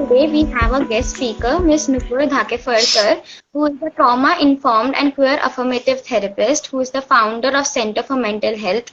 today we have a guest speaker, Ms. Nupur Dhakephalkar, who is a trauma-informed and queer affirmative therapist, who is the founder of Center for Mental Health,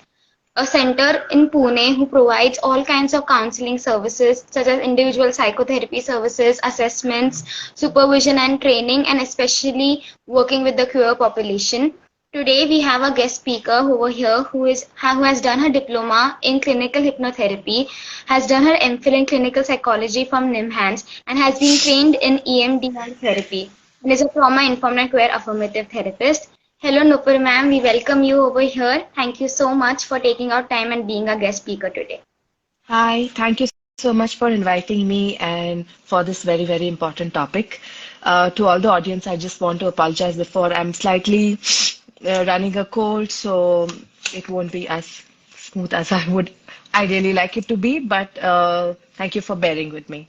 a center in Pune who provides all kinds of counseling services such as individual psychotherapy services, assessments, supervision and training, and especially working with the queer population. Today we have a guest speaker over here who has done her diploma in clinical hypnotherapy, has done her MPhil in clinical psychology from NIMHANS, and has been trained in EMDR therapy and is a trauma-informed and queer affirmative therapist. Hello Nupur ma'am, we welcome you over here. Thank you so much for taking out time and being a guest speaker today. Hi, thank you so much for inviting me and for this very, very important topic. To all the audience, I just want to apologize before I'm slightly running a cold, so it won't be as smooth as I would ideally like it to be, but thank you for bearing with me.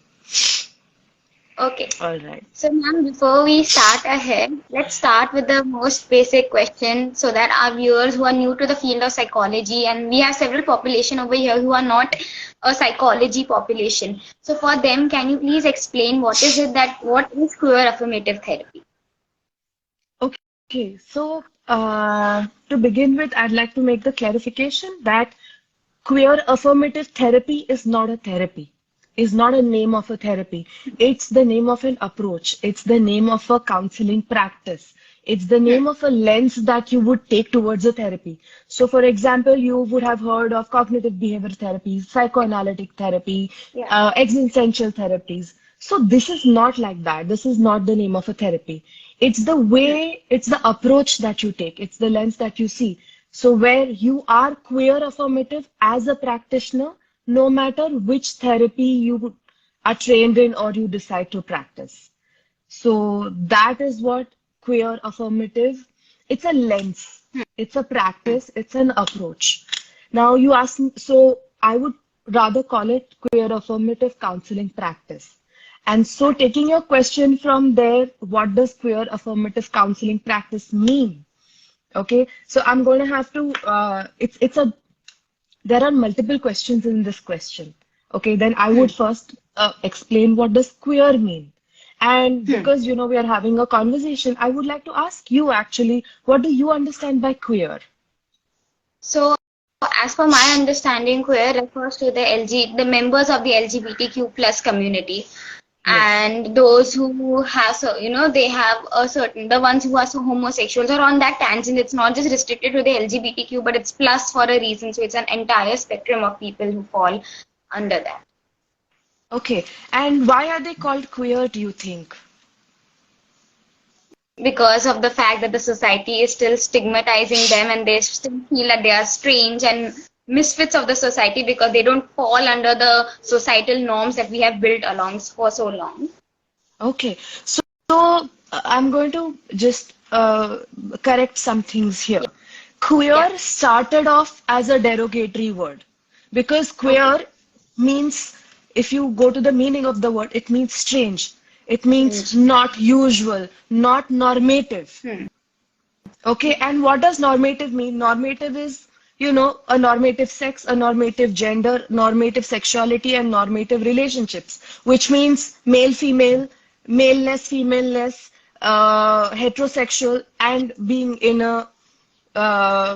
Okay. All right. So ma'am, before we start ahead, let's start with the most basic question so that our viewers who are new to the field of psychology, and we have several population over here who are not a psychology population. So for them, can you please explain what is queer affirmative therapy? Okay, so to begin with, I'd like to make the clarification that queer affirmative therapy is not a therapy, is not a name of a therapy. It's the name of an approach. It's the name of a counseling practice. It's the name of a lens that you would take towards a therapy. So, for example, you would have heard of cognitive behavior therapy, psychoanalytic therapy, existential therapies. So this is not like that. This is not the name of a therapy. It's the way, it's the approach that you take. It's the lens that you see. So where you are queer affirmative as a practitioner, no matter which therapy you are trained in or you decide to practice. So that is what queer affirmative, it's a lens, it's a practice, it's an approach. Now you ask me, so I would rather call it queer affirmative counseling practice. And so taking your question from there, what does queer affirmative counseling practice mean? Okay, so I'm going to have to, there are multiple questions in this question. Okay, then I would first explain what does queer mean. And because, we are having a conversation, I would like to ask you actually, what do you understand by queer? So, as per my understanding, queer refers to the members of the LGBTQ plus community. And those who have, they have a certain, the ones who are homosexuals or on that tangent, it's not just restricted to the LGBTQ, but it's plus for a reason. So it's an entire spectrum of people who fall under that. Okay. And why are they called queer, do you think? Because of the fact that the society is still stigmatizing them and they still feel that they are strange and misfits of the society because they don't fall under the societal norms that we have built along for so long. Okay, so I'm going to just correct some things here. Queer started off as a derogatory word because queer means, if you go to the meaning of the word, it means strange. It means not usual, not normative. Okay, and what does normative mean? Normative is, a normative sex, a normative gender, normative sexuality, and normative relationships, which means male, female, maleness, femaleness, heterosexual, and being in a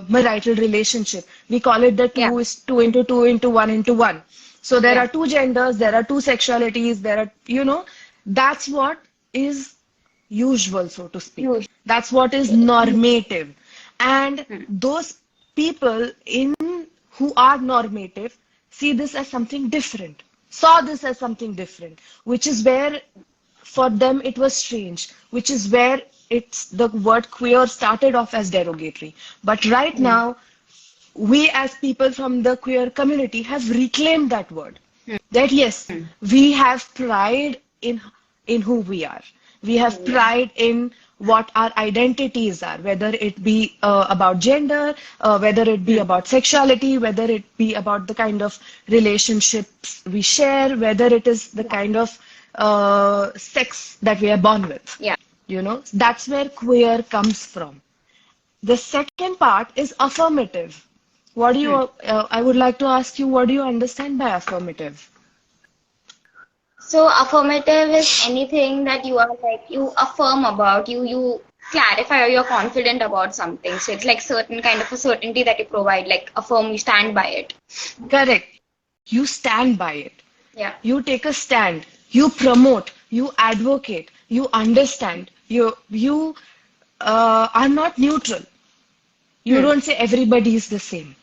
marital relationship. We call it the 2 is 2 into 2 into 1 into 1. So there are two genders, there are two sexualities, there are, that's what is usual, so to speak. That's what is normative. And those people who are normative see this as something different, saw this as something different, which is where for them it was strange, which is where the word queer started off as derogatory. But right now, we as people from the queer community have reclaimed that word. That yes, we have pride in who we are. We have pride in what our identities are, whether it be about gender, whether it be about sexuality, whether it be about the kind of relationships we share, whether it is the kind of sex that we are born with. That's where queer comes from. The second part is affirmative. What do you? I would like to ask you, what do you understand by affirmative? So affirmative is anything that you are like you affirm about, you clarify or you're confident about something. So it's like certain kind of a certainty that you provide, like affirm, you stand by it. Correct. You stand by it. Yeah. You take a stand. You promote. You advocate. You understand. You are not neutral. You Hmm. don't say everybody is the same.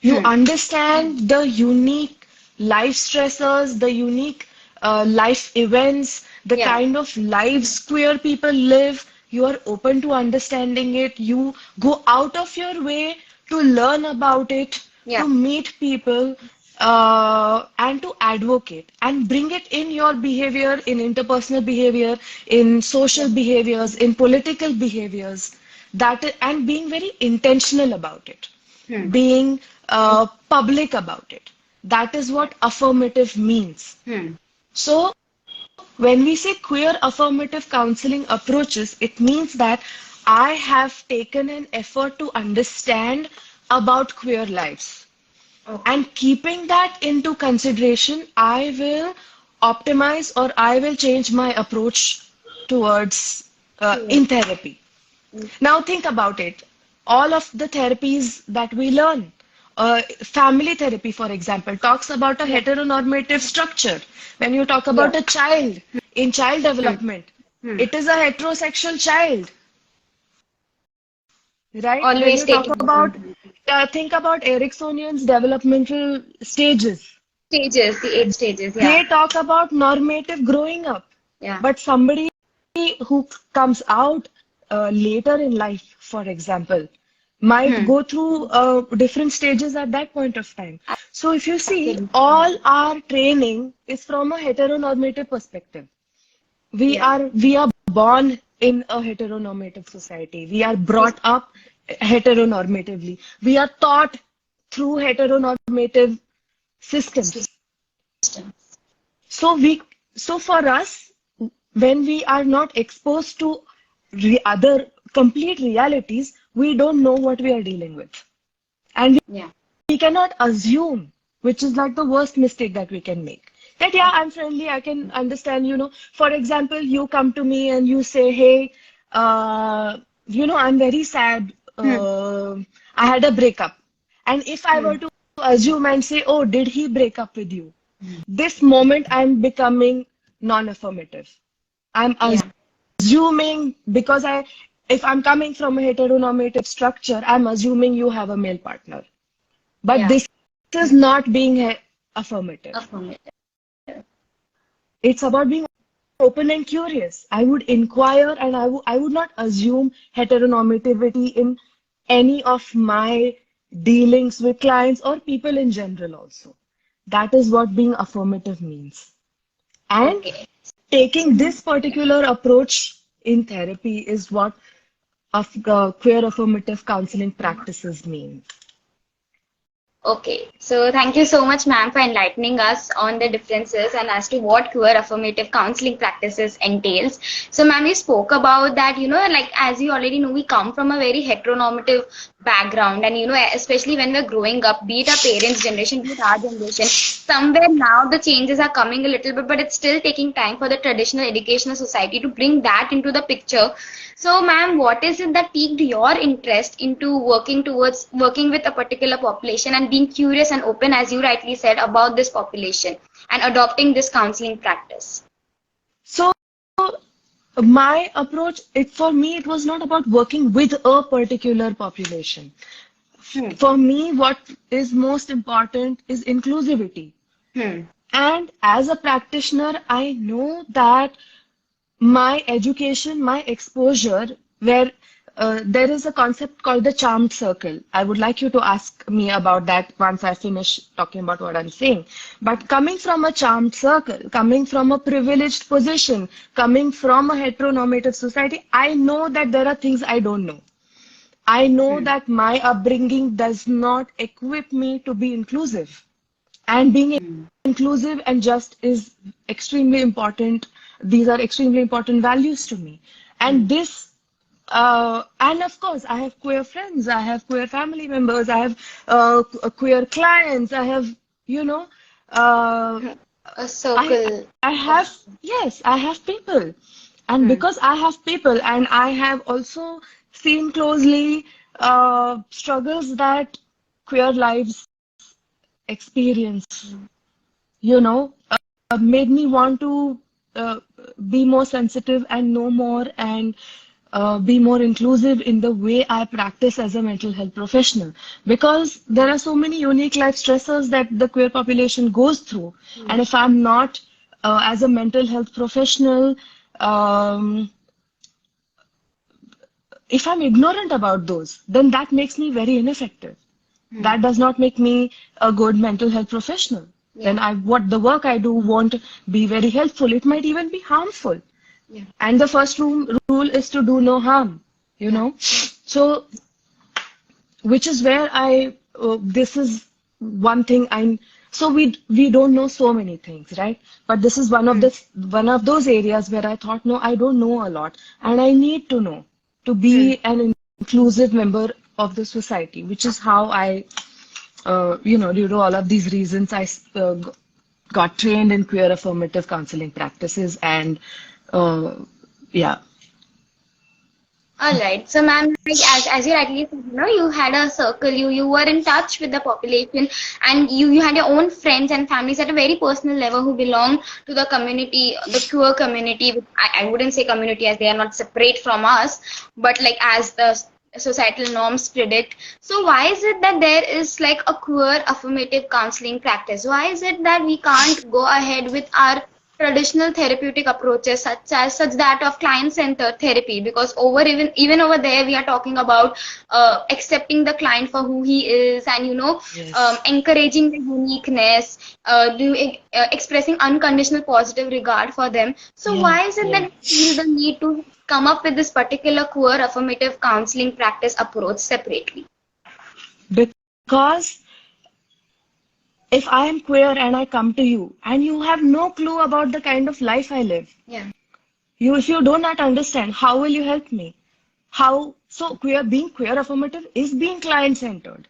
You Hmm. understand the unique life stressors, the unique life events, the Yeah. kind of lives queer people live. You are open to understanding it. You go out of your way to learn about it, Yeah. to meet people, and to advocate and bring it in your behavior, in interpersonal behavior, in Yeah. social behaviors, in political behaviors, and being very intentional about it, Hmm. being public about it. That is what affirmative means. Hmm. So, when we say queer affirmative counseling approaches, it means that I have taken an effort to understand about queer lives. Okay. And keeping that into consideration, I will optimize or I will change my approach towards Sure. in therapy. Now think about it. All of the therapies that we learn, family therapy, for example, talks about a Yeah. heteronormative structure. When you talk Yeah. about a child in child Hmm. development, Hmm. it is a heterosexual child, right? When Always you talk taking about, think about Ericksonian's developmental stages. stages, the 8 stages. Yeah. They talk about normative growing up. Yeah. But somebody who comes out later in life, for example, might Hmm. go through different stages at that point of time. So if you see, Absolutely. all our training is from a heteronormative perspective. We Yeah. are we are born in a heteronormative society. We are brought up heteronormatively. We are taught through heteronormative systems. System. So we, so for us, when we are not exposed to other complete realities, we don't know what we are dealing with. And Yeah. we cannot assume, which is like the worst mistake that we can make. That, yeah, I'm friendly, I can understand, For example, you come to me and you say, hey, I'm very sad. Hmm. I had a breakup. And if I Hmm. were to assume and say, oh, did he break up with you? This moment I'm becoming non-affirmative. I'm Yeah. assuming because if I'm coming from a heteronormative structure, I'm assuming you have a male partner. But Yeah. this is not being affirmative. Affirmative. It's about being open and curious. I would inquire and I would not assume heteronormativity in any of my dealings with clients or people in general also. That is what being affirmative means. And Okay. taking this particular approach in therapy is what queer affirmative counseling practices mean. Okay, so thank you so much, ma'am, for enlightening us on the differences and as to what queer affirmative counseling practices entails. So, ma'am, you spoke about that, like as you already know, we come from a very heteronormative background, and especially when we're growing up, be it our parents' generation, be it our generation, somewhere now the changes are coming a little bit, but it's still taking time for the traditional educational society to bring that into the picture. So, ma'am, what is it that piqued your interest into working with a particular population and being curious and open, as you rightly said, about this population and adopting this counseling practice? So my approach, for me, it was not about working with a particular population. Hmm. For me, what is most important is inclusivity. Hmm. And as a practitioner, I know that my education, my exposure, where there is a concept called the charmed circle. I would like you to ask me about that once I finish talking about what I'm saying. But coming from a charmed circle, coming from a privileged position, coming from a heteronormative society, I know that there are things I don't know. I know Hmm. that my upbringing does not equip me to be inclusive. And being Hmm. inclusive and just is extremely important. These are extremely important values to me. Hmm. And and of course, I have queer friends, I have queer family members, I have queer clients, I have, you know, uh, Hmm. A I circle. I have, yes, I have people. And Hmm. because I have people and I have also seen closely struggles that queer lives experience, you know, made me want to uh, be more sensitive and know more and be more inclusive in the way I practice as a mental health professional. Because there are so many unique life stressors that the queer population goes through. And if I'm not, as a mental health professional, um, if I'm ignorant about those, then that makes me very ineffective. Hmm. That does not make me a good mental health professional. Then Yeah. what the work I do won't be very helpful. It might even be harmful. Yeah. And the first rule is to do no harm, you Yeah. know. So, which is where this is one thing so we don't know so many things, right? But this is Hmm. one of those areas where I thought, no, I don't know a lot, and I need to know to Hmm. be an inclusive member of the society, which is how due to all of these reasons, got trained in queer affirmative counseling practices, and uh, yeah. All right. So, ma'am, like as you rightly said, you had a circle. You were in touch with the population, and you had your own friends and families at a very personal level who belong to the community, the queer community. I wouldn't say community as they are not separate from us, but like as the societal norms predict. So, why is it that there is like a queer affirmative counseling practice? Why is it that we can't go ahead with our traditional therapeutic approaches such that of client centered therapy, because over even over there we are talking about accepting the client for who he is, and Yes. encouraging the uniqueness, expressing unconditional positive regard for them. So Yeah, why is it that yeah. we feel the need to come up with this particular queer affirmative counseling practice approach separately? Because if I am queer and I come to you and you have no clue about the kind of life I live, Yeah. if you do not understand, how will you help me? Being queer affirmative is being client centered.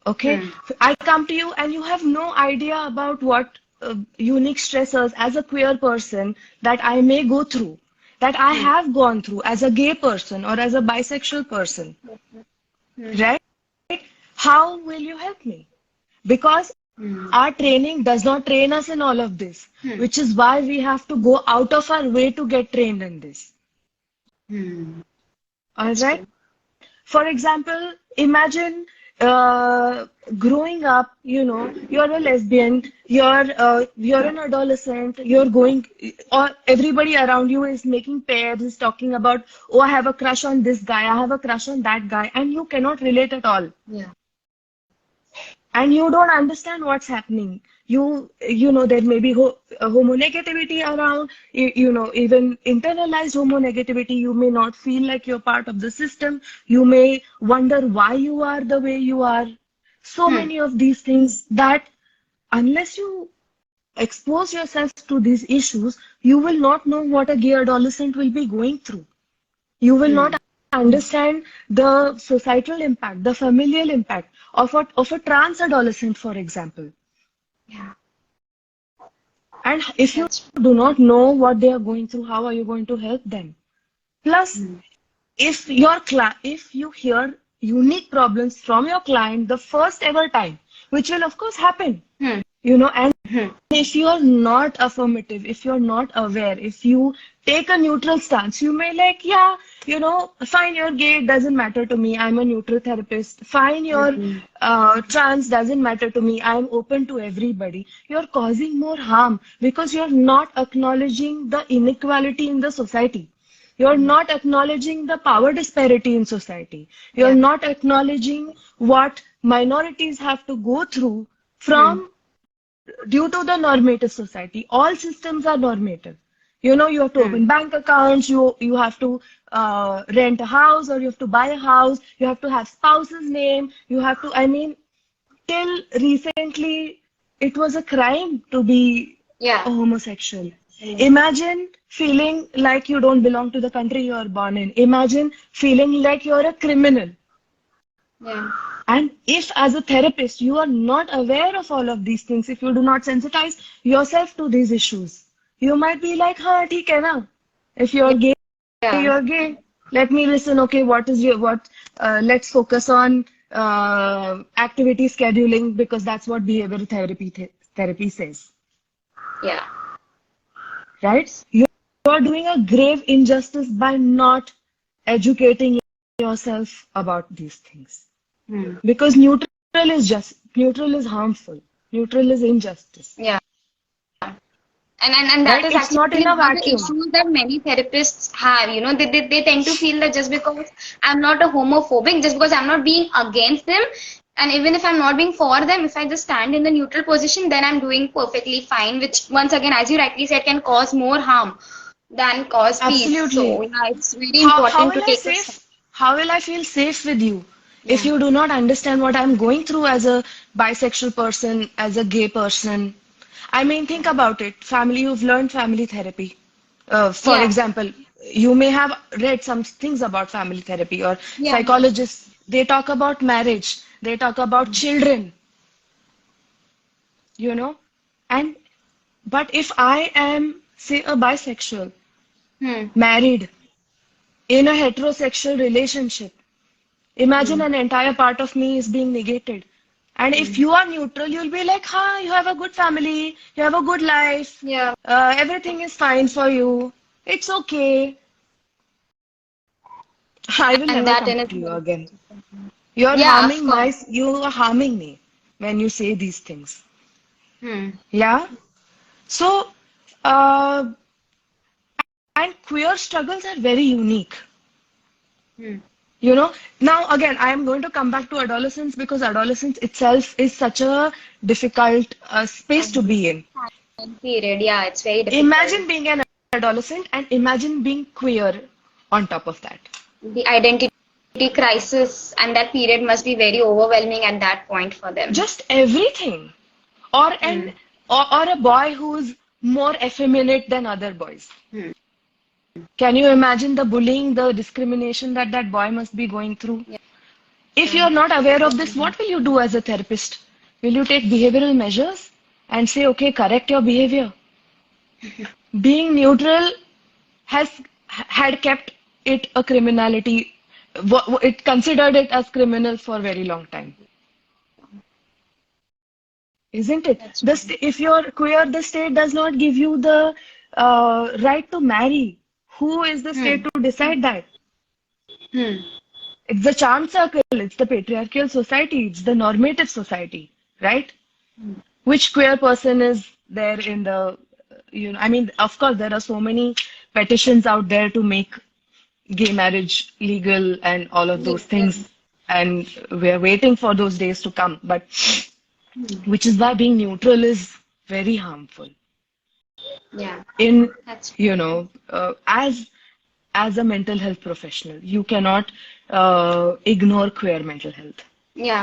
Okay, Hmm. I come to you and you have no idea about what unique stressors as a queer person that I may go through, that I Hmm. have gone through as a gay person or as a bisexual person, Hmm. right? How will you help me? Because Hmm. our training does not train us in all of this, Hmm. which is why we have to go out of our way to get trained in this. Hmm. All That's right? true. For example, imagine growing up, you're a lesbian, you're an adolescent, or everybody around you is making pairs, is talking about, oh, I have a crush on this guy, I have a crush on that guy, and you cannot relate at all. Yeah. And you don't understand what's happening. There may be homonegativity around, even internalized homonegativity. You may not feel like you're part of the system. You may wonder why you are the way you are. So Hmm. many of these things that unless you expose yourself to these issues, you will not know what a gay adolescent will be going through. You will Hmm. not understand the societal impact, the familial impact of a trans adolescent, for example. Yeah. And if you That's true. do not know what they are going through, how are you going to help them? Plus, Hmm. if you hear unique problems from your client the first ever time, which will of course happen, Hmm. and Hmm. if you're not affirmative, if you're not aware, if you take a neutral stance, you may like, yeah, fine, you're gay, it doesn't matter to me. I'm a neutral therapist. Fine, you're Hmm. trans, doesn't matter to me. I'm open to everybody. You're causing more harm because you're not acknowledging the inequality in the society. You're Hmm. not acknowledging the power disparity in society. You're Yeah. not acknowledging what minorities have to go through Hmm. from due to the normative society. All systems are normative. You have to Hmm. open bank accounts, you have to rent a house, or you have to buy a house, you have to have spouse's name, you have to, I mean, till recently, it was a crime to be Yeah. a homosexual. Hmm. Imagine feeling like you don't belong to the country you are born in. Imagine feeling like you're a criminal. Yeah. And if as a therapist you are not aware of all of these things, if you do not sensitize yourself to these issues, you might be like, "Ha, theek hai na. If you're gay, Yeah. you're gay. Let me listen. Okay, what is your what? Let's focus on activity scheduling because that's what behavioral therapy says, Yeah. right? You're doing a grave injustice by not educating yourself about these things. Hmm. Because neutral is harmful, neutral is injustice, Yeah. And that right? is It's actually not in a one of the vacuum. issues that many therapists have. They tend to feel that just because I'm not a homophobic, just because I'm not being against them, and even if I'm not being for them, if I just stand in the neutral position, then I'm doing perfectly fine, which once again, as you rightly said, can cause more harm than cause peace. So Absolutely. yeah, it's very How important to will I take a step. safe? How will I feel safe with you if Yeah. you do not understand what I'm going through as a bisexual person, as a gay person? I mean, think about it. Family, you've learned family therapy. For Yeah. example, you may have read some things about family therapy or Yeah. psychologists. They talk about marriage. They talk about children, you know. And but if I am, say, a bisexual, Hmm. married, in a heterosexual relationship, imagine Hmm. an entire part of me is being negated. And if Hmm. you are neutral, you'll be like, "Hi, you have a good family, you have a good life, Yeah. everything is fine for you. It's okay. I will And never that come in to you itself. again. Yeah, of course. You are harming me when you say these things." Hmm. Yeah. So, uh, and queer struggles are very unique. Hmm. You know, now again, I am going to come back to adolescence because adolescence itself is such a difficult space to And be in. period. Yeah, it's very difficult. Imagine being an adolescent and imagine being queer on top of that. The identity crisis and that period must be very overwhelming at that point for them. Just everything. Or Hmm. or a boy who's more effeminate than other boys. Hmm. Can you imagine the bullying, the discrimination that that boy must be going through? If Yeah. you're not aware of this, what will you do as a therapist? Will you take behavioral measures and say, okay, correct your behavior? Being neutral has had kept it a criminality. It considered it as criminal for a very long time, isn't it? That's true. If you're queer, the state does not give you the right to marry. Who is the state Hmm. to decide that? Hmm. It's the charm circle, it's the patriarchal society, it's the normative society, right? Which queer person is there in the, I mean, of course, there are so many petitions out there to make gay marriage legal and all of those Yeah. things. And we're waiting for those days to come. But Hmm. which is why being neutral is very harmful. Yeah. In, That's as a mental health professional, you cannot ignore queer mental health. yeah.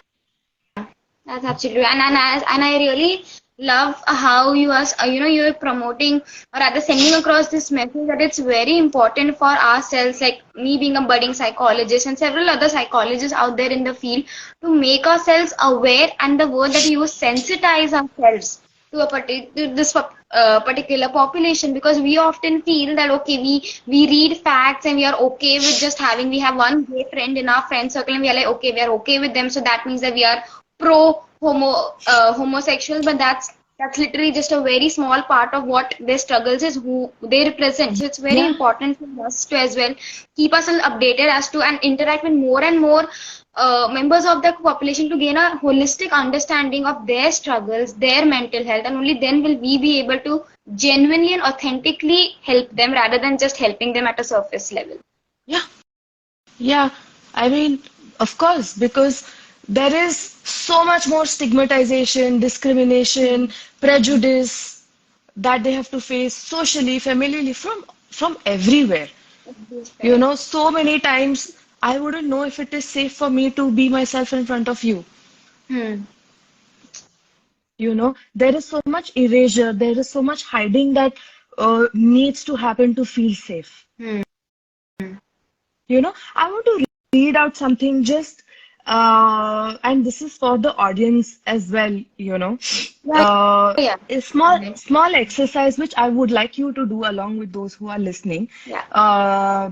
That's absolutely, and I really love how you are you're promoting or rather sending across this message that it's very important for ourselves, like me being a budding psychologist and several other psychologists out there in the field, to make ourselves aware, and the word that you use, sensitize ourselves to particular population, because we often feel that okay, we read facts and we are okay with just having, we have one gay friend in our friend circle and we are like okay, we are okay with them, so that means that we are pro homosexual, but that's literally just a very small part of what their struggles is, who they represent. So it's very Yeah, important for us to as well keep us updated as to and interact with more and more members of the population to gain a holistic understanding of their struggles, their mental health, and only then will we be able to genuinely and authentically help them rather than just helping them at a surface level. yeah, yeah. I mean, of course, because there is so much more stigmatization, discrimination, prejudice that they have to face socially, familially, from everywhere. You know, so many times I wouldn't know if it is safe for me to be myself in front of you. Hmm. You know, there is so much erasure, there is so much hiding that needs to happen to feel safe. Hmm. You know, I want to read out something just And this is for the audience as well, Yeah, yeah, A small exercise which I would like you to do along with those who are listening. yeah. Uh,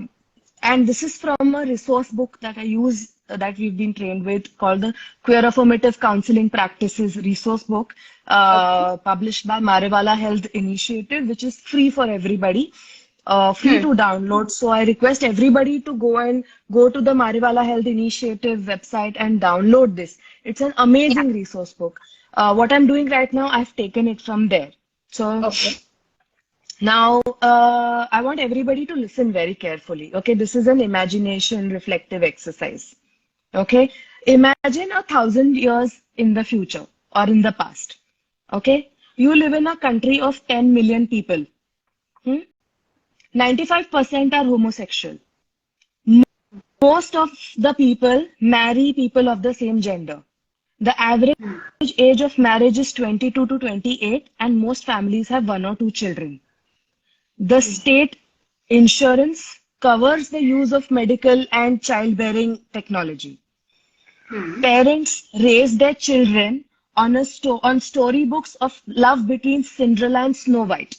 and this is from a resource book that I use that we've been trained with called the Queer Affirmative Counseling Practices resource book, Okay. published by Mariwala Health Initiative, which is free for everybody, free Hmm. to download. So I request everybody to go to the Mariwala Health Initiative website and download this. It's an Yeah. amazing resource book. What I'm doing right now, I've taken it from there. So Okay. now, I want everybody to listen very carefully. Okay, this is an imagination reflective exercise. Okay, imagine 1,000 years in the future or in the past. Okay, you live in a country of 10 million people. Hmm? 95% are homosexual. Most of the people marry people of the same gender. The average age of marriage is 22 to 28, and most families have one or two children. The state insurance covers the use of medical and childbearing technology. Hmm. Parents raise their children on storybooks of love between Cinderella and Snow White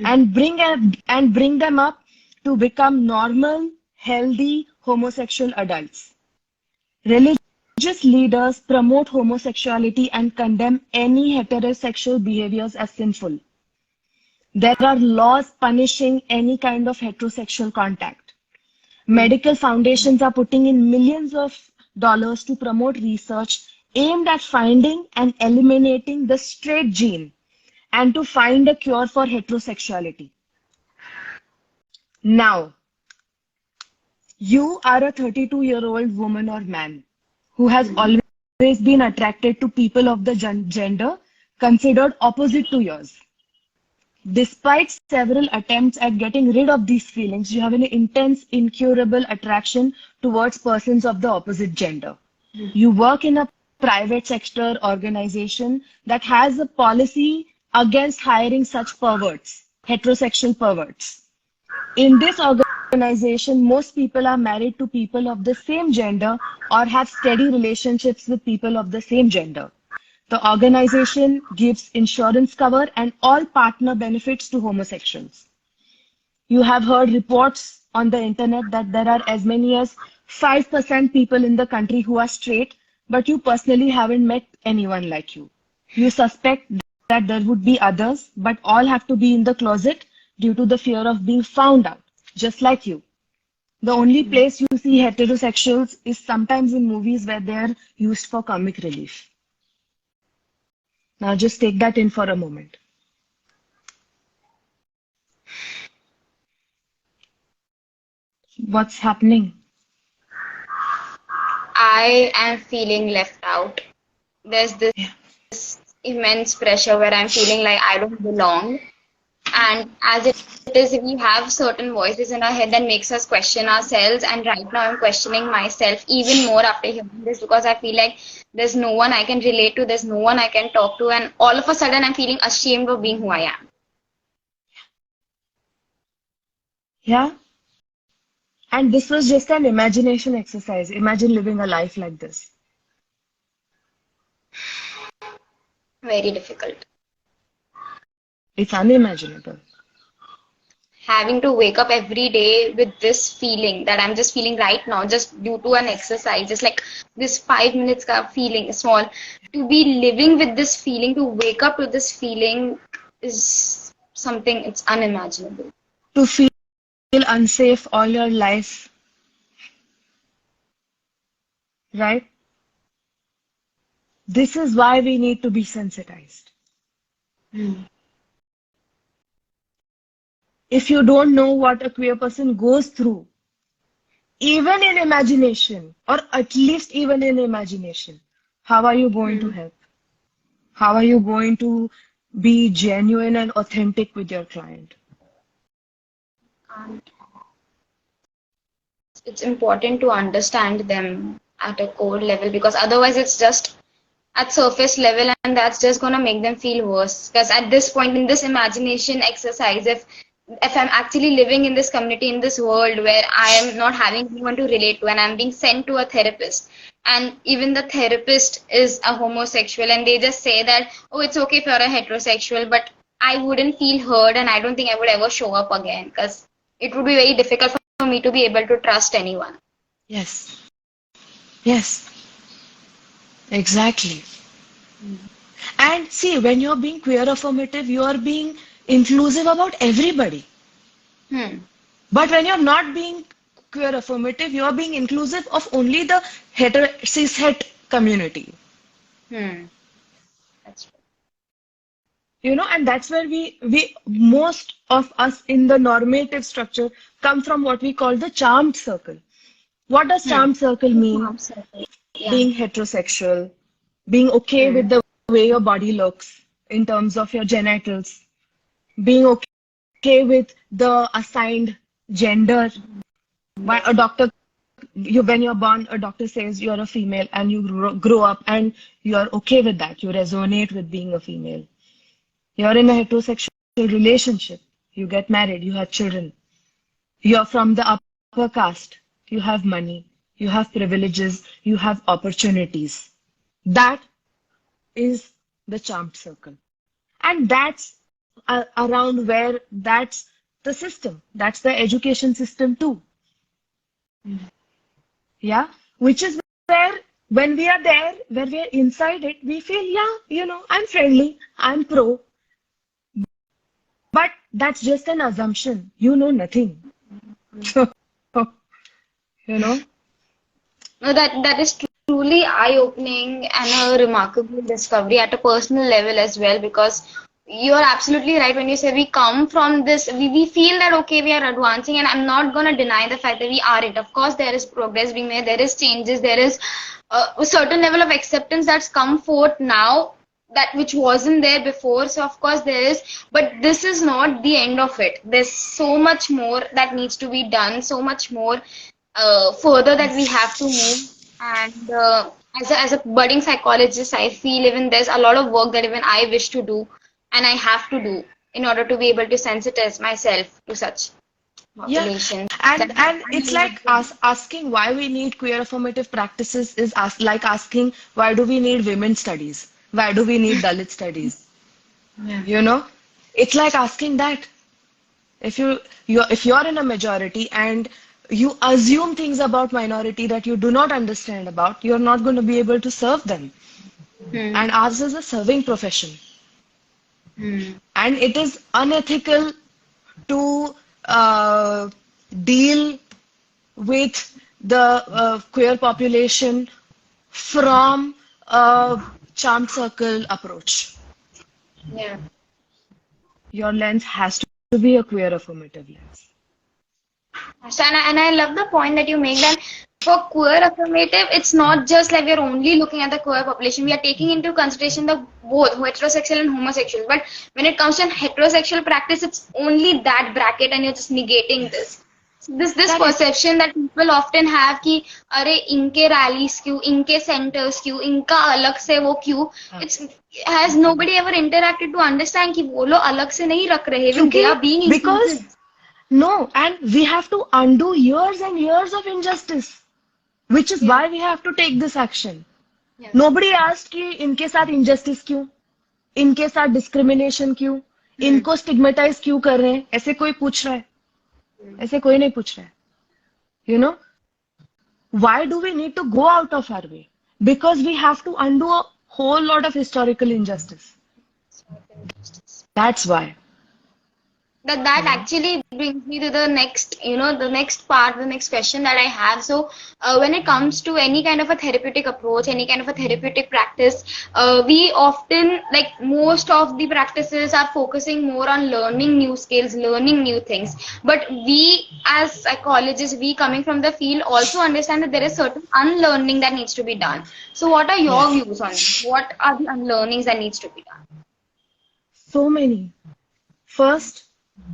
and bring them up to become normal, healthy homosexual adults. Religious leaders promote homosexuality and condemn any heterosexual behaviors as sinful. There are laws punishing any kind of heterosexual contact. Medical foundations are putting in millions of dollars to promote research aimed at finding and eliminating the straight gene and to find a cure for heterosexuality. Now, you are a 32-year-old woman or man who has always been attracted to people of the gender considered opposite to yours. Despite several attempts at getting rid of these feelings, you have an intense, incurable attraction towards persons of the opposite gender. You work in a private sector organization that has a policy against hiring such perverts, heterosexual perverts. In this organization, most people are married to people of the same gender or have steady relationships with people of the same gender. The organization gives insurance cover and all partner benefits to homosexuals. You have heard reports on the internet that there are as many as 5% people in the country who are straight, but you personally haven't met anyone like you. You suspect that there would be others, but all have to be in the closet due to the fear of being found out, just like you. The only place you see heterosexuals is sometimes in movies where they are used for comic relief. Now just take that in for a moment. What's happening? I am feeling left out. There's this Yeah. immense pressure where I'm feeling like I don't belong. And as it is, we have certain voices in our head that makes us question ourselves. And right now I'm questioning myself even more after hearing this because I feel like there's no one I can relate to, there's no one I can talk to, and all of a sudden I'm feeling ashamed of being who I am. Yeah. And this was just an imagination exercise. Imagine living a life like this. Very difficult. It's unimaginable. Having to wake up every day with this feeling that I'm just feeling right now, just due to an exercise, just like this 5 minutes ka feeling, small. To be living with this feeling, to wake up to this feeling is something, it's unimaginable. To feel unsafe all your life, right? This is why we need to be sensitized. If you don't know what a queer person goes through, even in imagination, or at least even in imagination, how are you going to help? How are you going to be genuine and authentic with your client? It's important to understand them at a core level because otherwise it's just at surface level and that's just going to make them feel worse. Because at this point in this imagination exercise, if I'm actually living in this community, in this world where I am not having anyone to relate to and I'm being sent to a therapist, and even the therapist is a homosexual, and they just say that, oh, it's okay if you're a heterosexual, but I wouldn't feel heard, and I don't think I would ever show up again because it would be very difficult for me to be able to trust anyone. Yes. Yes. Exactly. And see, when you're being queer affirmative, you are being inclusive about everybody. Hmm. But when you're not being queer affirmative, you're being inclusive of only the cis-het community. Hmm. That's true. And that's where most of us in the normative structure come from what we call the charmed circle. What does Hmm. charmed circle mean? Yeah. Being heterosexual, being okay Hmm. with the way your body looks in terms of your genitals, being okay with the assigned gender. Why a doctor, when you're born, a doctor says you're a female and you grow up and you're okay with that. You resonate with being a female. You're in a heterosexual relationship. You get married, you have children. You're from the upper caste. You have money. You have privileges. You have opportunities. That is the charmed circle. And that's around where that's the system. That's the education system too. Yeah. Which is where when we are there, where we are inside it, we feel, yeah, I'm friendly, I'm pro. But that's just an assumption. You know nothing. So, you know? No, that is truly eye-opening and a remarkable discovery at a personal level as well, because you are absolutely right when you say we come from this, we feel that okay, we are advancing, and I'm not gonna deny the fact that we are it. Of course, there is progress being made, there is changes, there is a certain level of acceptance that's come forth now that which wasn't there before. So of course there is, but this is not the end of it. There's so much more that needs to be done, so much more further that we have to move. And as a budding psychologist, I feel even there's a lot of work that even I wish to do and I have to do in order to be able to sensitize myself to such Yeah. populations. And it's like asking why we need queer affirmative practices is like asking why do we need women's studies? Why do we need Dalit studies? Yeah. You know? It's like asking that. If you're in a majority and you assume things about minority that you do not understand about, you're not going to be able to serve them. Hmm. And ours is a serving profession. Hmm. And it is unethical to deal with the queer population from a charmed circle approach. Yeah. Your lens has to be a queer affirmative lens. So, and I love the point that you make that for queer affirmative, it's not just like we're only looking at the queer population. We are taking into consideration the both heterosexual and homosexual. But when it comes to heterosexual practice, it's only that bracket, and you're just negating this. This Correct. perception that people often have कि अरे इनके rallies क्यों, इनके centers क्यों, इनका अलग से वो क्यों, it's has nobody ever interacted to understand कि वो लोग अलग से नहीं रख रहे, even they are being Because included. no, and we have to undo years and years of injustice, which is Yeah. why we have to take this action. Yeah. Nobody asked कि इनके साथ injustice क्यों, इनके साथ discrimination क्यों, इनको stigmatize क्यों कर रहे हैं, ऐसे कोई पूछ रहा है, ऐसे कोई नहीं पूछ रहा है. You know, why do we need to go out of our way? Because we have to undo a whole lot of historical injustice. That's why. That actually brings me to the next, the next part, the next question that I have. So when it comes to any kind of a therapeutic approach, any kind of a therapeutic practice, we often, like most of the practices are focusing more on learning new skills, learning new things. But we as psychologists, we coming from the field also understand that there is certain unlearning that needs to be done. So what are your Yes. views on it? What are the unlearnings that needs to be done? So many. First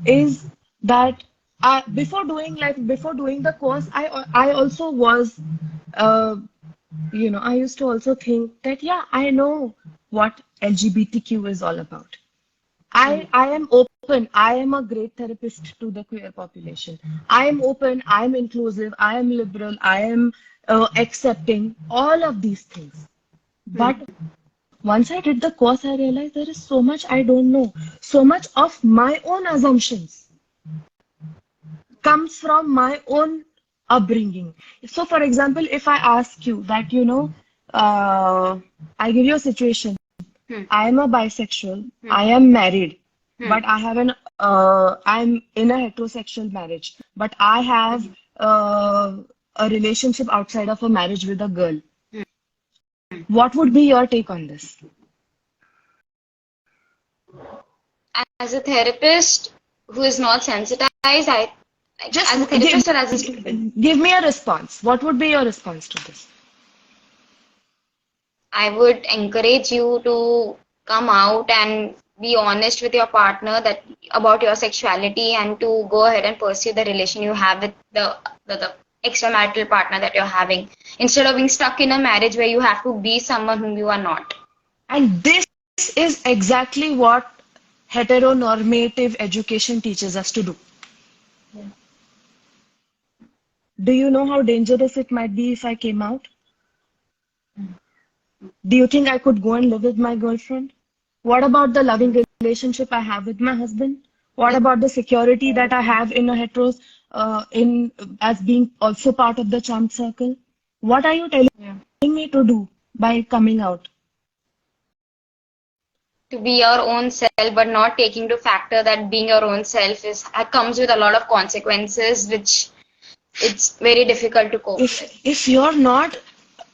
is that before doing the course, I also was, I used to also think that yeah, I know what LGBTQ is all about. I am open. I am a great therapist to the queer population. I am open. I am inclusive. I am liberal. I am accepting, all of these things. But once I did the course, I realized there is so much I don't know. So much of my own assumptions comes from my own upbringing. So, for example, if I ask you that, I give you a situation. I am a bisexual. I am married, but I'm in a heterosexual marriage. But I have a relationship outside of a marriage with a girl. What would be your take on this? As a therapist who is not sensitized, I Just as a therapist or as a student, give me a response. What would be your response to this? I would encourage you to come out and be honest with your partner that about your sexuality and to go ahead and pursue the relation you have with the extramarital partner that you're having, instead of being stuck in a marriage where you have to be someone whom you are not. And this is exactly what heteronormative education teaches us to do. Do you know how dangerous it might be if I came out? Do you think I could go and live with my girlfriend? What about the loving relationship I have with my husband? What about the security that I have in a heteros, in as being also part of the charm circle? What are you telling me to do by coming out? To be your own self, but not taking into factor that being your own self comes with a lot of consequences, which it's very difficult to cope with. If you're not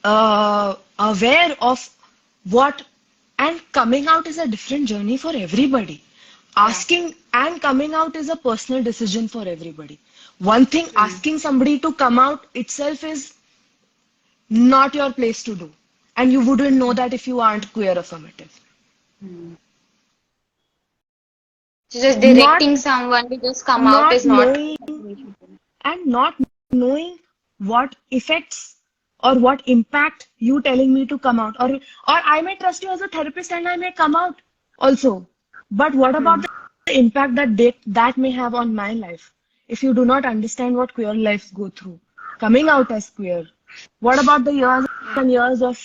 aware of what, and coming out is a different journey for everybody. Asking and coming out is a personal decision for everybody. One thing, asking somebody to come out itself is not your place to do. And you wouldn't know that if you aren't queer affirmative. So just directing someone to just come out is not. And not knowing what effects or what impact you telling me to come out, or I may trust you as a therapist and I may come out also, but what about the impact that may have on my life if you do not understand what queer lives go through coming out as queer? What about the years and years of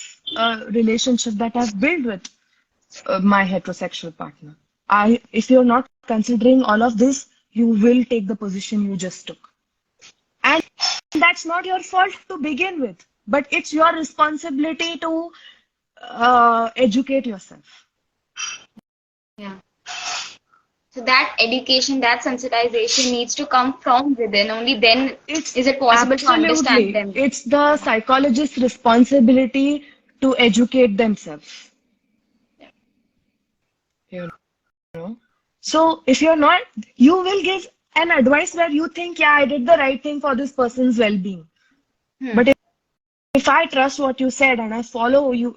relationship that I've built with my heterosexual partner? If you're not considering all of this, you will take the position you just took. And that's not your fault to begin with, but it's your responsibility to educate yourself. Yeah. So that education, that sensitization needs to come from within. Only then is it possible to understand them. It's the psychologist's responsibility to educate themselves. You know? So if you're not, you will give an advice where you think, yeah, I did the right thing for this person's well-being. But if I trust what you said and I follow you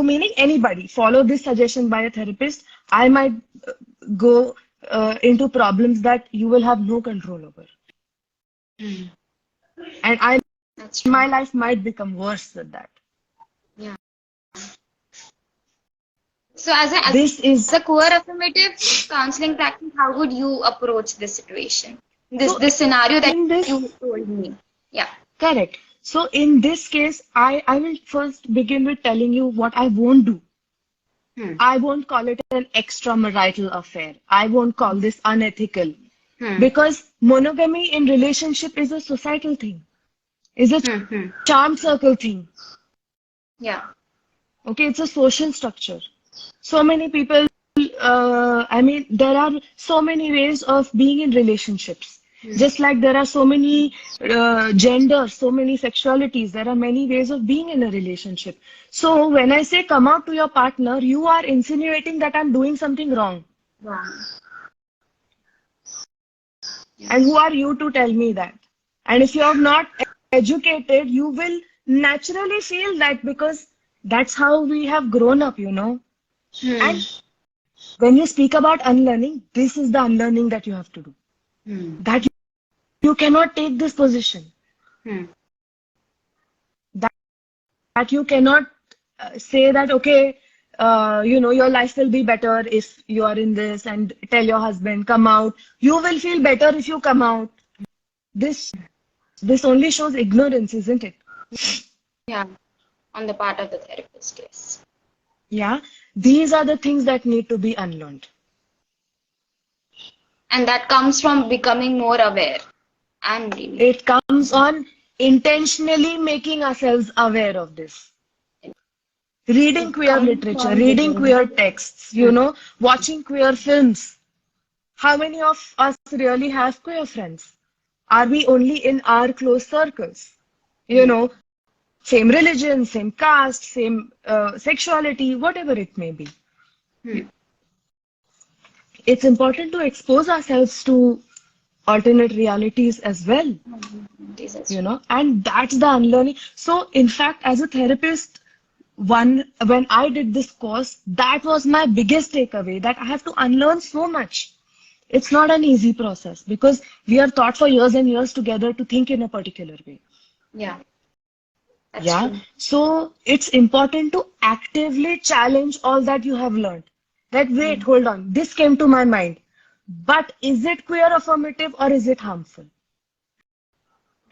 meaning anybody, follow this suggestion by a therapist, I might go into problems that you will have no control over. And my life might become worse than that. Yeah. So as a queer affirmative counseling practice, how would you approach this situation? This scenario that you told me. Yeah. Correct. So in this case, I will first begin with telling you what I won't do. I won't call it an extramarital affair. I won't call this unethical. Because monogamy in relationship is a societal thing. Is a charm circle thing. Yeah. Okay, it's a social structure. So many people, there are so many ways of being in relationships. Just like there are so many genders, so many sexualities, there are many ways of being in a relationship. So when I say come out to your partner, you are insinuating that I'm doing something wrong. Yes. And who are you to tell me that? And if you're not educated, you will naturally feel that because that's how we have grown up, And when you speak about unlearning, this is the unlearning that you have to do. That you cannot take this position. That you cannot say that, okay, your life will be better if you are in this, and tell your husband, come out. You will feel better if you come out. This This only shows ignorance, isn't it? Yeah, on the part of the therapist, yes. Yeah. These are the things that need to be unlearned. And that comes from becoming more aware and really. It comes on intentionally making ourselves aware of this. Reading It queer comes literature, from reading within. queer texts, watching queer films. How many of us really have queer friends? Are we only in our close circles? You know, same religion, same caste, same sexuality, whatever it may be. Hmm. It's important to expose ourselves to alternate realities as well, This is and that's the unlearning. So, in fact, as a therapist, when I did this course, that was my biggest takeaway that I have to unlearn so much. It's not an easy process because we are taught for years and years together to think in a particular way. yeah, that's Yeah. true. So it's important to actively challenge all that you have learned. That wait, Hmm. hold on, this came to my mind. But is it queer affirmative or is it harmful?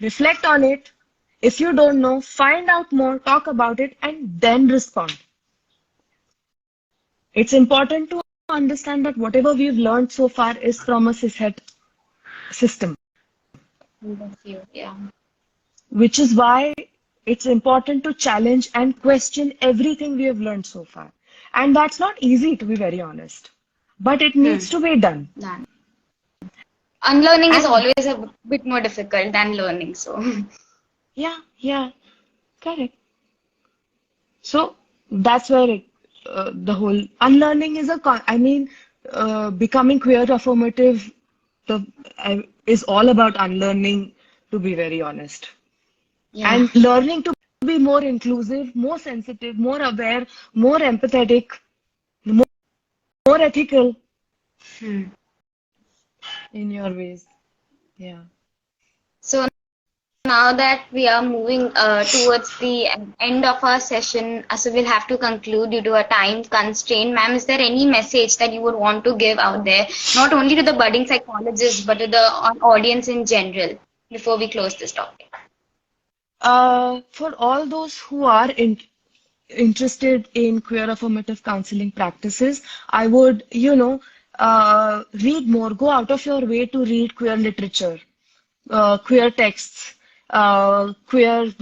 Reflect on it. If you don't know, find out more, talk about it, and then respond. It's important to understand that whatever we've learned so far is from a cishet system, That's you. Yeah. which is why it's important to challenge and question everything we have learned so far. And that's not easy, to be very honest, but it Hmm. needs to be done. Done. Unlearning is And always a bit more difficult than learning. So, yeah, correct. So that's where the whole unlearning is becoming queer affirmative is all about unlearning, to be very honest. yeah. And learning to be more inclusive, more sensitive, more aware, more empathetic, more, more ethical Hmm. in your ways. Yeah. So now that we are moving towards the end of our session, so we'll have to conclude due to a time constraint. Ma'am, is there any message that you would want to give out there, not only to the budding psychologists, but to the audience in general, before we close this topic? For all those who are interested in queer affirmative counseling practices, I would, read more, go out of your way to read queer literature, queer texts,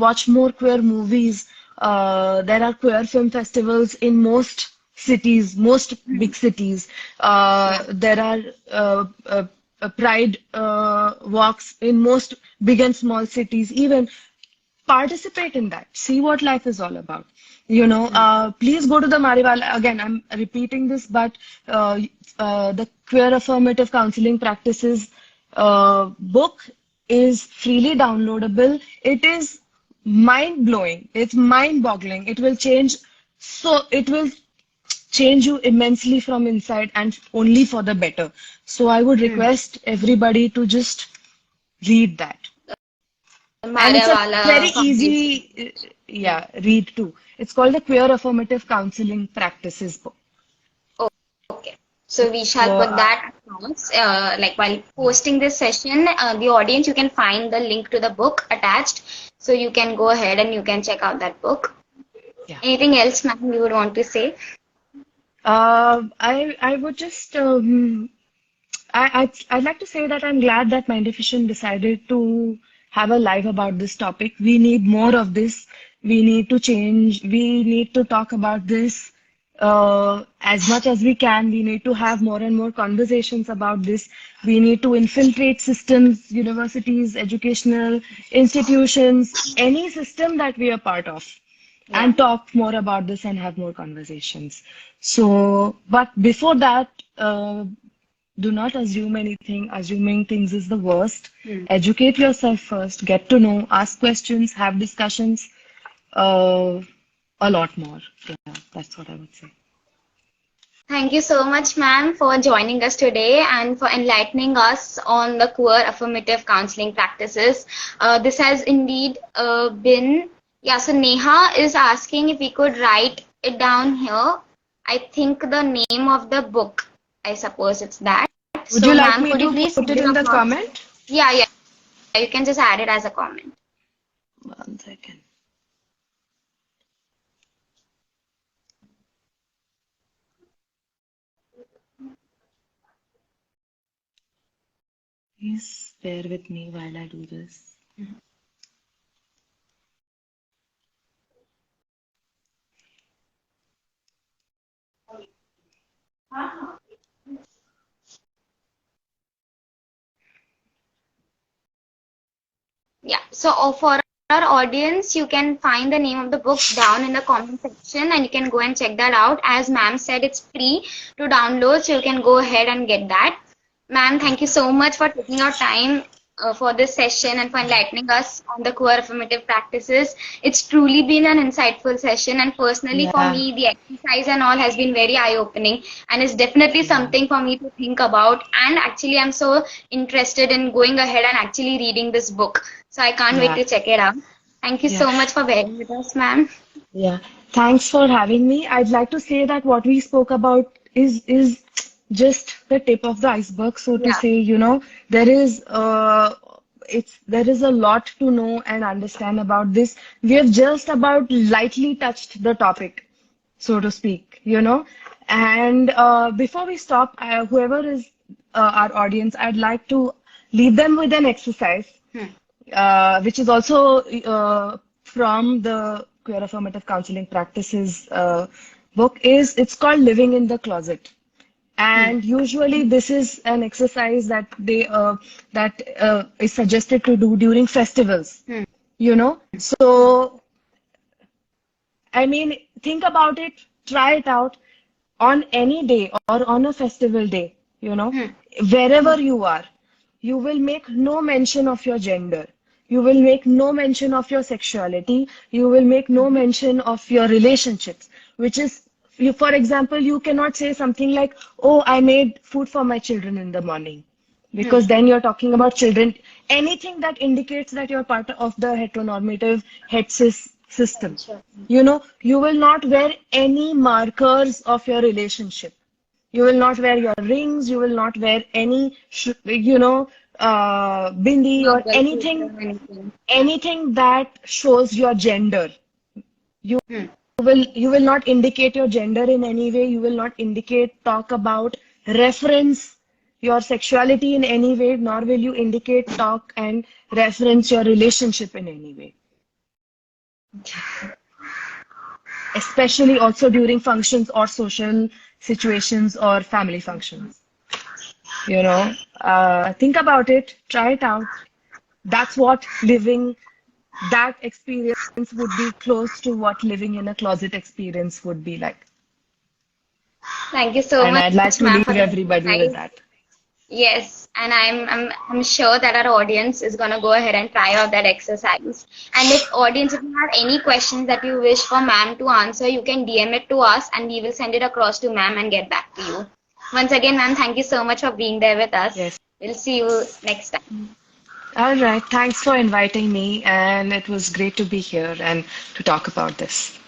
watch more queer movies. There are queer film festivals in most cities, most big cities. Yeah. There are pride walks in most big and small cities. Even participate in that. See what life is all about. Hmm. Please go to the Mariwala. Again, I'm repeating this, but the Queer Affirmative Counseling Practices book is freely downloadable. It is mind blowing. It's mind boggling. It will change you immensely from inside and only for the better. So I would Hmm. request everybody to just read that. And it's a Mariawala very Foundation. easy, Yeah. read too. It's called the Queer Affirmative Counseling Practices book. Okay. So we shall So, put that across, like while posting this session, the audience, you can find the link to the book attached. So you can go ahead and you can check out that book. yeah. Anything else, ma'am, you would want to say? I would just I'd like to say that I'm glad that Mind Efficient decided to have a live about this topic. We need more of this. We need to change. We need to talk about this as much as we can. We need to have more and more conversations about this. We need to infiltrate systems, universities, educational institutions, any system that we are part of, Yeah. and talk more about this and have more conversations. So, but before that, do not assume anything. Assuming things is the worst. Hmm. Educate yourself first, get to know, ask questions, have discussions, uh, a lot more. Yeah, that's what I would say. Thank you so much, ma'am, for joining us today and for enlightening us on the queer affirmative counseling practices. This has indeed been, yeah, so Neha is asking if we could write it down here. I think the name of the book, I suppose it's that. Would So, you like ma'am, me could you to please put send it it in the across? comment? Yeah, yeah. you can just add it as a comment. 1 second. Please bear with me while I do this. Yeah. So for our audience, you can find the name of the book down in the comment section and you can go and check that out. As ma'am said, it's free to download, so you can go ahead and get that. Ma'am, thank you so much for taking your time for this session and for enlightening us on the core affirmative practices. It's truly been an insightful session, and personally for Yeah. me, the exercise and all has been very eye-opening, and it's definitely something for me to think about. And actually, I'm so interested in going ahead and actually reading this book. So I can't wait Yeah. to check it out. Thank you Yeah. so much for bearing with us, ma'am. Yeah. Thanks for having me. I'd like to say that what we spoke about is just the tip of the iceberg, so to Yeah. say, there is there is a lot to know and understand about this. We have just about lightly touched the topic, so to speak. And before we stop, whoever is our audience, I'd like to leave them with an exercise, which is also from the Queer Affirmative Counseling Practices book. It's called Living in the Closet. And usually this is an exercise that is suggested to do during festivals. So, I mean, think about it, try it out on any day or on a festival day, wherever you are. You will make no mention of your gender. You will make no mention of your sexuality. You will make no mention of your relationships, which is, for example, you cannot say something like, oh, I made food for my children in the morning. Because then you're talking about children. Anything that indicates that you're part of the heteronormative head cis system. You will not wear any markers of your relationship. You will not wear your rings. You will not wear any, bindi or anything that shows your gender. You you will not indicate your gender in any way. You will not indicate, talk about, reference your sexuality in any way, nor will you indicate, talk, and reference your relationship in any way. Especially also during functions or social situations or family functions. Think about it, try it out. That's what that experience would be close to what living in a closet experience would be like. Thank you so And I'd like much, to ma'am, leave for the everybody with exercise. that. Yes, and I'm sure that our audience is gonna go ahead and try out that exercise. And if you have any questions that you wish for ma'am to answer, you can DM it to us and we will send it across to ma'am and get back to you. Once again, ma'am, thank you so much for being there with us. Yes. We'll see you next time. All right. Thanks for inviting me, and it was great to be here and to talk about this.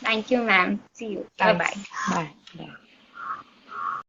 Thank you, ma'am. See you. Thanks. Bye-bye. Bye. Bye.